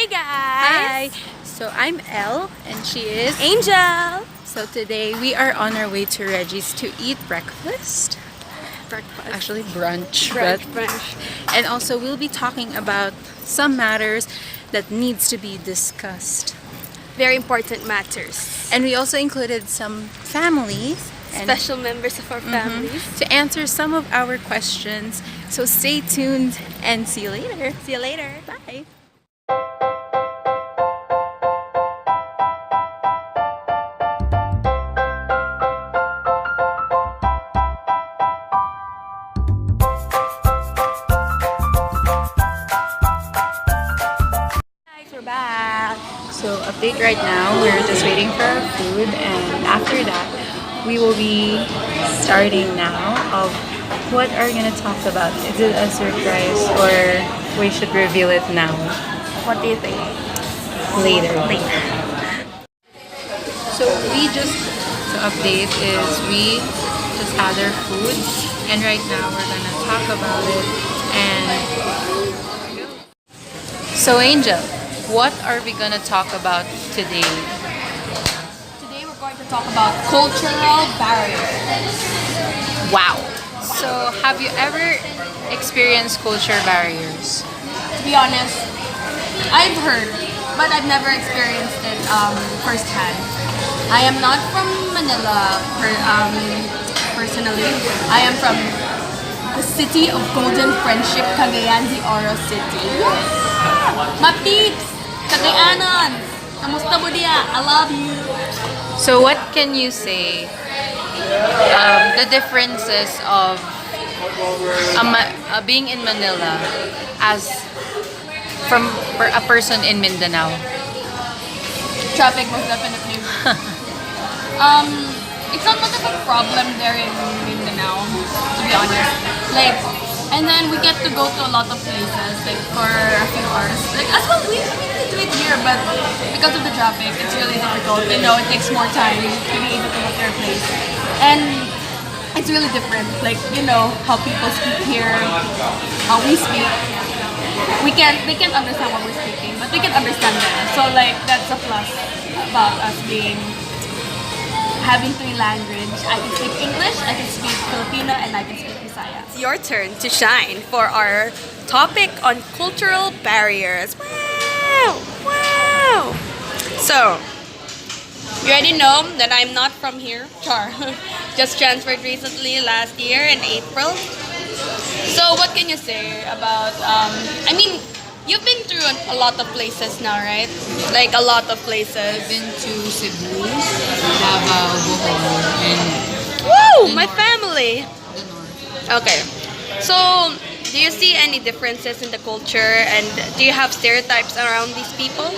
Hi guys! Hi! So I'm Elle and she is Angel! So today we are on our way to Reggie's to eat breakfast. Actually brunch. Brunch. And also we'll be talking about some matters that needs to be discussed. Very important matters. And we also included some families and Special members of our families. to answer some of our questions. So stay tuned and see you later. See you later. Bye! Guys, we're back. So update right now, we're just waiting for our food, and after that we will be starting now of what are we gonna talk about. Is it a surprise or we should reveal it now? What do you think? Later. Later. So update is we just had our food and right now we're gonna talk about it. And so Angel, what are we gonna talk about today? Today we're going to talk about cultural barriers. Wow. So have you ever experienced culture barriers? To be honest, I've heard, but I've never experienced it firsthand. I am not from Manila personally. I am from the city of Golden Friendship, Cagayan de Oro City. Mapips! Cagayanan! Kamusta mo diya? I love you! So what can you say the differences of being in Manila as from a person in Mindanao? Traffic most definitely. It's not much of a problem there in Mindanao, to be honest. Like, and then we get to go to a lot of places, like for a few hours. Like as well, we do it here, but because of the traffic, it's really difficult. You know, it takes more time to be able to go to your place, and it's really different. Like, you know how people speak here, how we speak. They can't understand what we're speaking, but we can understand them. So like that's a plus about us having three languages. I can speak English, I can speak Filipino, and I can speak Bisaya. It's your turn to shine for our topic on cultural barriers. Wow! Wow! So, you already know that I'm not from here. Char. Just transferred recently last year in April. So, what can you say about, you've been through a lot of places now, right? Like a lot of places. I've been to Cebu, Davao, Bohol, and Woo! My family! the north. Okay. So, do you see any differences in the culture and do you have stereotypes around these people?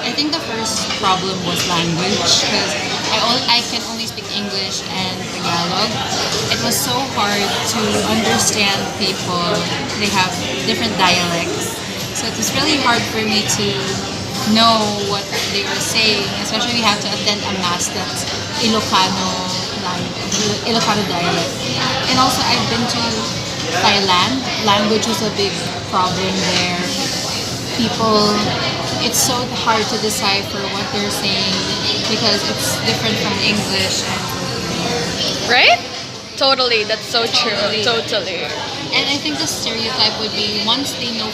I think the first problem was language because I can only speak English and Tagalog. It was so hard to understand people. They have different dialects. So it was really hard for me to know what they were saying, especially we have to attend a mass that's Ilocano dialect. And also I've been to Thailand. Language was a big problem there. It's so hard to decipher what they're saying because it's different from English. Right? Totally, that's so true. Totally. And I think the stereotype would be once they know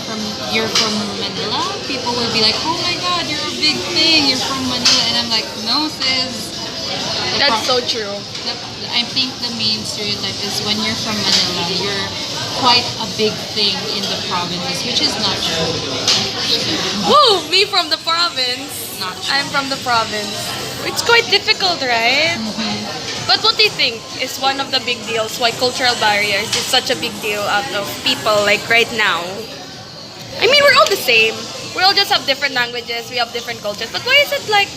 you're from Manila, people will be like, oh my god, you're a big thing, you're from Manila. And I'm like, no sis. That's so true. I think the main stereotype is when you're from Manila, you're quite a big thing in the provinces, which is not true. Woo! Me from the province. Not true. I'm from the province. It's quite difficult, right? But what do you think is one of the big deals why cultural barriers is such a big deal out of people like right now? I mean, we're all the same. We all just have different languages, we have different cultures. But why is it like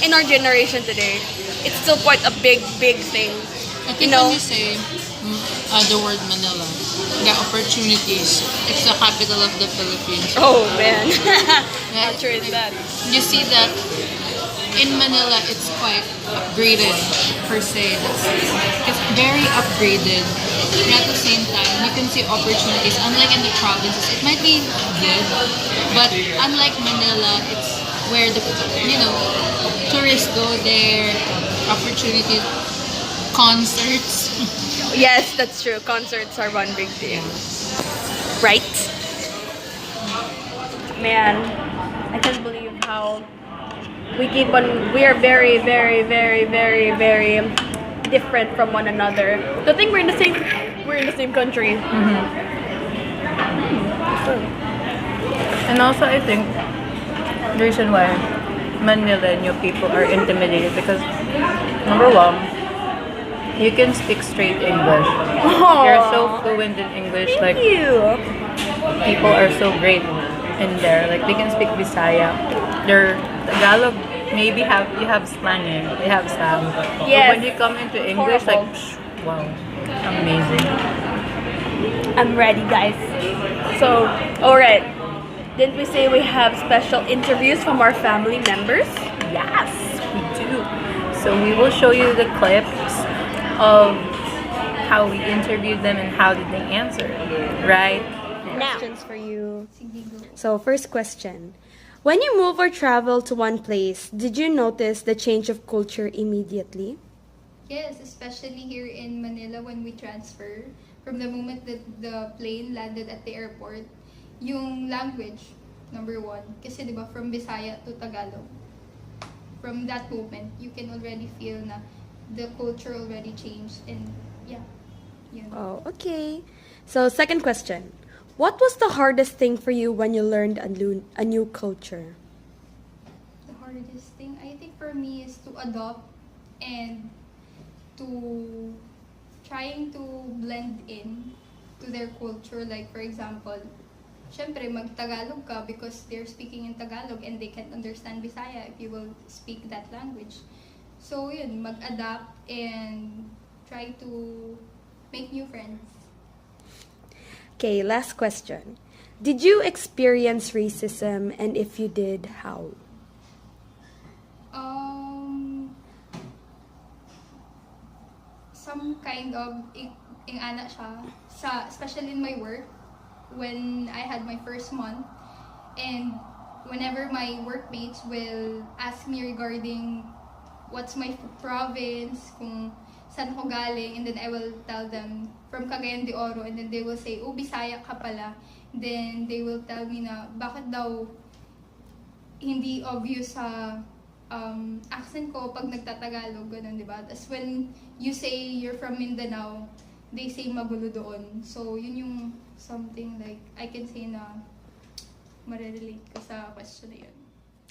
in our generation today, it's still quite a big thing? I think when you say the word Manila, the opportunities, it's the capital of the Philippines. Oh man, Yeah, how true is that? You see that in Manila, it's quite upgraded per se. It's very upgraded. And at the same time, you can see opportunities. Unlike in the provinces, it might be good, but unlike Manila, it's where the tourists go there, opportunities, concerts. Yes, that's true. Concerts are one big thing. Right? Man, I can't believe how we are very, very, very, very, very different from one another. To think we're in the same country. And also, I think the reason why Manileño people are intimidated because number one, you can speak straight English. You're so fluent in English. Like people are so great in there. Like they can speak Bisaya. Their Tagalog maybe you have slang. They have slang. But Yes. when you come into English, like wow, amazing. I'm ready, guys. So, alright. Didn't we say we have special interviews from our family members? Yes, we do. So we will show you the clips of how we interviewed them and how did they answer, right? Questions for you. So, first question. When you move or travel to one place, did you notice the change of culture immediately? Yes, especially here in Manila when we transfer. From the moment that the plane landed at the airport, yung language, number one. Kasi diba, from Bisaya to Tagalog. From that moment, you can already feel na the culture already changed. And yeah, yun. Oh, okay. So, second question. What was the hardest thing for you when you learned a new culture? The hardest thing, I think for me, is to adopt and to trying to blend in to their culture. Like, for example, syempre, mag-Tagalog ka because they're speaking in Tagalog and they can't understand Bisaya if you will speak that language. So, yun, mag-adapt and try to make new friends. Okay, last question. Did you experience racism, and if you did, how? Some kind of ana siya sa, especially in my work when I had my first month, and whenever my workmates will ask me regarding what's my province, kung saan ko galing, and then I will tell them from Cagayan de Oro, and then they will say, oh, Bisaya ka pala. Then they will tell me na, bakit daw hindi obvious sa accent ko pag nagtatagalog, ganun, di ba? Tapos when you say you're from Mindanao, they say magulo doon. So, yun yung something like, I can say na marirelate ko sa question na yun.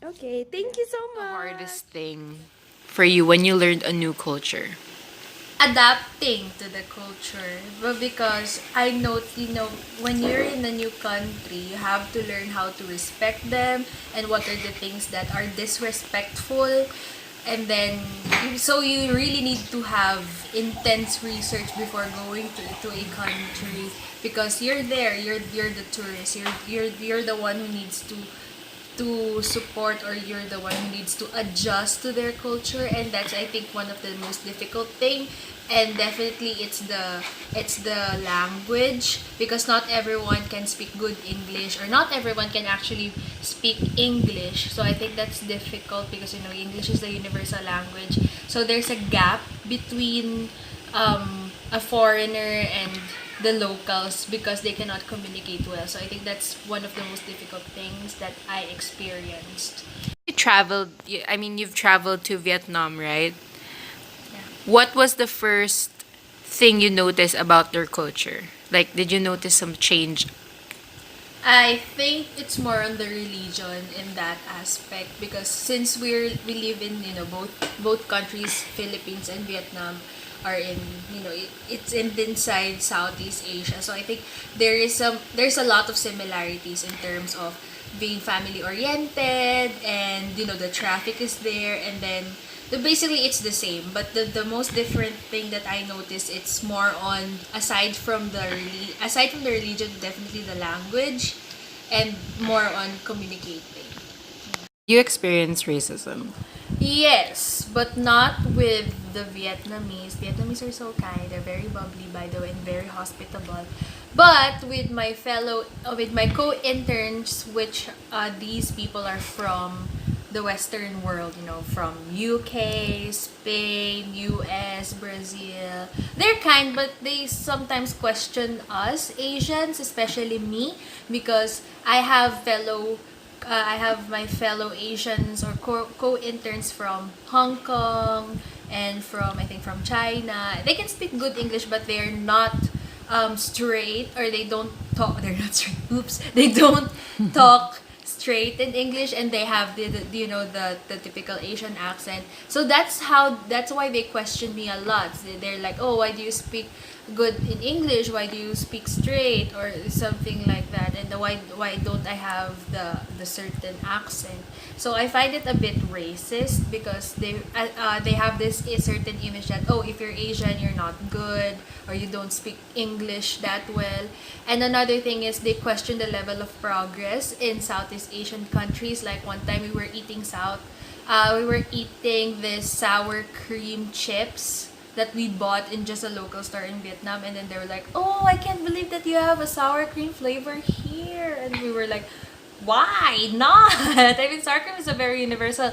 Okay, thank you so The much. hardest thing for you when you learned a new culture? Adapting to the culture. But because I know, when you're in a new country, you have to learn how to respect them and what are the things that are disrespectful. And then, so you really need to have intense research before going to a country because you're there, you're the tourist, you're the one who needs to support, or you're the one who needs to adjust to their culture, and that's, I think, one of the most difficult thing. And definitely it's the language, because not everyone can speak good English, or not everyone can actually speak English. So I think that's difficult because English is the universal language. So there's a gap between a foreigner and the locals because they cannot communicate well. So I think that's one of the most difficult things that I experienced. You've traveled to Vietnam, right? Yeah. What was the first thing you noticed about their culture? Like, did you notice some change? I think it's more on the religion in that aspect, because since we live in both countries, Philippines and Vietnam are in it's inside Southeast Asia, so I think there's a lot of similarities in terms of being family oriented, and the traffic is there, and then basically it's the same, but the most different thing that I noticed, it's more on aside from the religion, definitely the language, and more on communicating. You experience racism. Yes, but not with the Vietnamese. Vietnamese are so kind. They're very bubbly, by the way, and very hospitable. But with my co-interns, which these people are from the Western world, from UK, Spain, US, Brazil. They're kind, but they sometimes question us Asians, especially me, because I have my fellow Asians or co-interns from Hong Kong and from, I think, from China. They can speak good English, but they're not straight, or they don't talk. They're not straight. Oops. They don't talk straight in English, and they have the typical Asian accent. So that's why they question me a lot. They're like, oh, why do you speak good in English? Why do you speak straight, or something like that? And why don't I have the certain accent? So I find it a bit racist, because they have this certain image that, oh, if you're Asian, you're not good, or you don't speak English that well. And another thing is, they question the level of progress in Southeast Asian countries. Like one time we were eating this sour cream chips that we bought in just a local store in Vietnam, and then they were like, oh, I can't believe that you have a sour cream flavor here. And we were like, why not? I mean, sour cream is a very universal,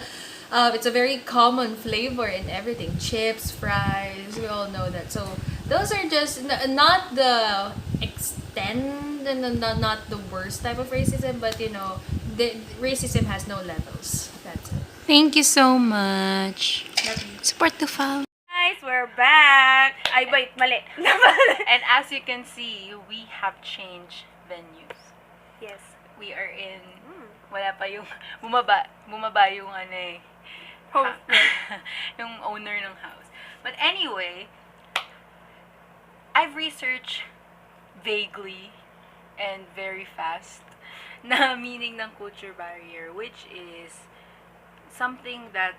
it's a very common flavor in everything. Chips, fries, we all know that. So those are just not the extent, and not the worst type of racism, but the racism has no levels. That's it. Thank you so much. Support the file. Guys, we're back. Ay, wait, mali. And as you can see, we have changed venues. Yes. We are in, wala pa yung, bumaba yung Host. yung owner ng house. But anyway, I've researched vaguely and very fast na meaning ng culture barrier, which is something that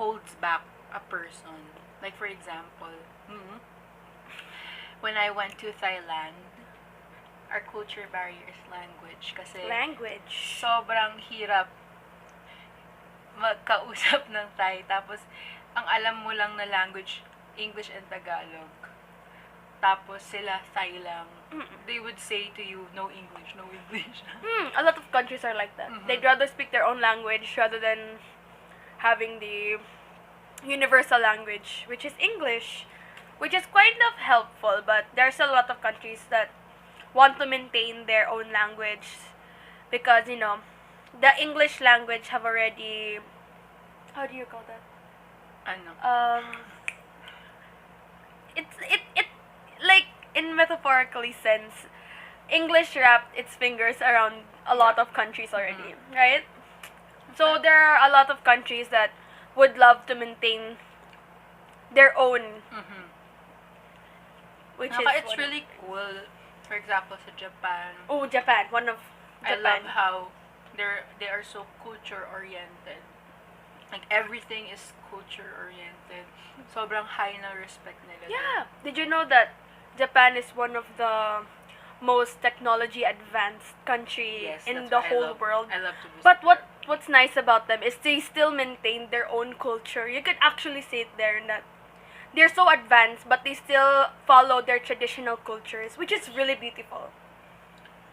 holds back a person. Like, for example, when I went to Thailand, our culture barrier is language. Kasi Language. sobrang hirap magkausap ng Thai. Tapos, ang alam mo lang na language, English and Tagalog. Tapos, sila Thai lang. They would say to you, no English, no English. A lot of countries are like that. They'd rather speak their own language rather than having the universal language, which is English, which is kind of helpful, but there's a lot of countries that want to maintain their own language because, the English language have already, how do you call that? Ano? It like, in metaphorically sense, English wrapped its fingers around a lot of countries already, right? So there are a lot of countries that would love to maintain their own, which is It's really cool. For example, sa Japan, Japan, one of I Japan. love how they are so culture oriented. Like, everything is culture oriented. Sobrang high na respect nila. Yeah. Did you know that Japan is one of the most technology advanced country Yes, in that's the why whole world? I love to visit But there. what's nice about them is they still maintain their own culture. You could actually see it there, that they're so advanced, but they still follow their traditional cultures, which is really beautiful.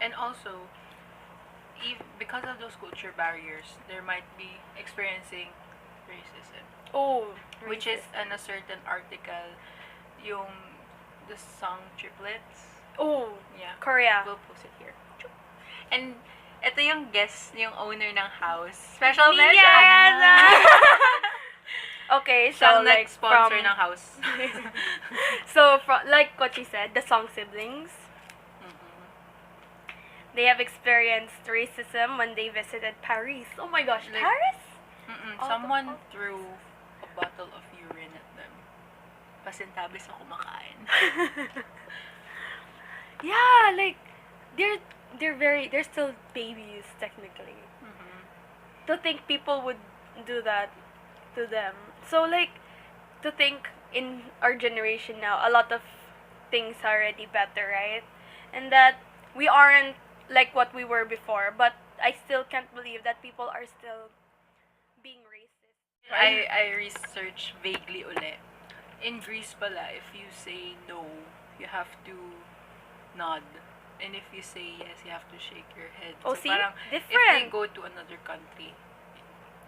And also, because of those culture barriers, there might be experiencing racism. Which is in a certain article, the song Triplets. Yeah. Korea. We'll post it here. And ito yung guest, yung owner ng house. Special mention! Yes! Okay, so Siya like nag-sponsor from ng house. so from like what she said, the song siblings. They have experienced racism when they visited Paris. Oh my gosh, Like- Paris? Someone threw a bottle of urine at them. Pasintabi sa kumakain. Yeah, like they're still babies technically. To think people would do that to them. So like, to think in our generation now, a lot of things are already better, right? And that we aren't like what we were before, but I still can't believe that people are still being racist. I research vaguely uli. In Greece pala, if you say no, you have to nod. And if you say yes, you have to shake your head. Oh, so see? parang, if Different. they go to another country,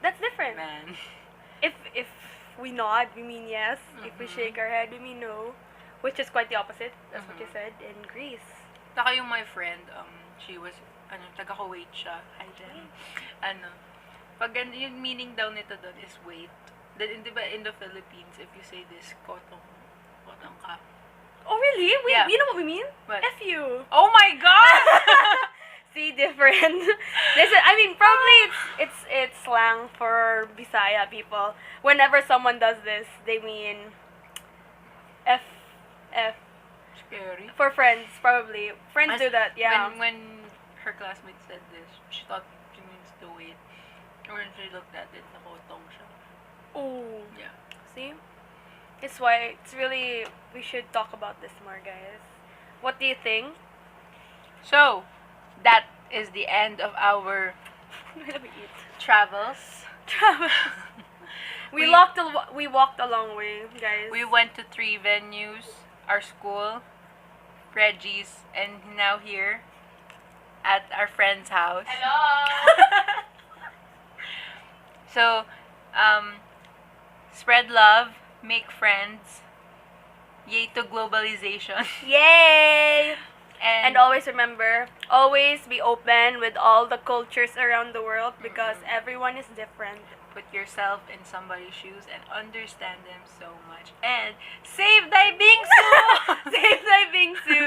That's different. man. If we nod, we mean yes. If we shake our head, we mean no. Which is quite the opposite. That's what you said in Greece. Saka yung my friend, she was, taga Kuwait siya. Hi, Jen. Pag yung meaning daw nito doon is wait. Then, di ba, in the Philippines, if you say this, kotong ka. Oh, really? Wait, Yeah. you know what we mean? What? F you. Oh my God! See, different. Listen, I mean, probably it's slang for Bisaya people. Whenever someone does this, they mean F. Scary. For friends, probably. Friends do that, yeah. When her classmate said this, she thought she means to wait. Or when she looked at it, nakotong siya. Ooh. Yeah. See? It's why it's really, we should talk about this more, guys. What do you think? So, that is the end of our Let me eat. travels. We walked a long way, guys. We went to 3 venues, our school, Reggie's, and now here at our friend's house. Hello. So, spread love, make friends, yay to globalization. Yay! And And always remember, always be open with all the cultures around the world because everyone is different. put yourself in somebody's shoes and understand them so much. And save thy bingsu! Save thy bingsu!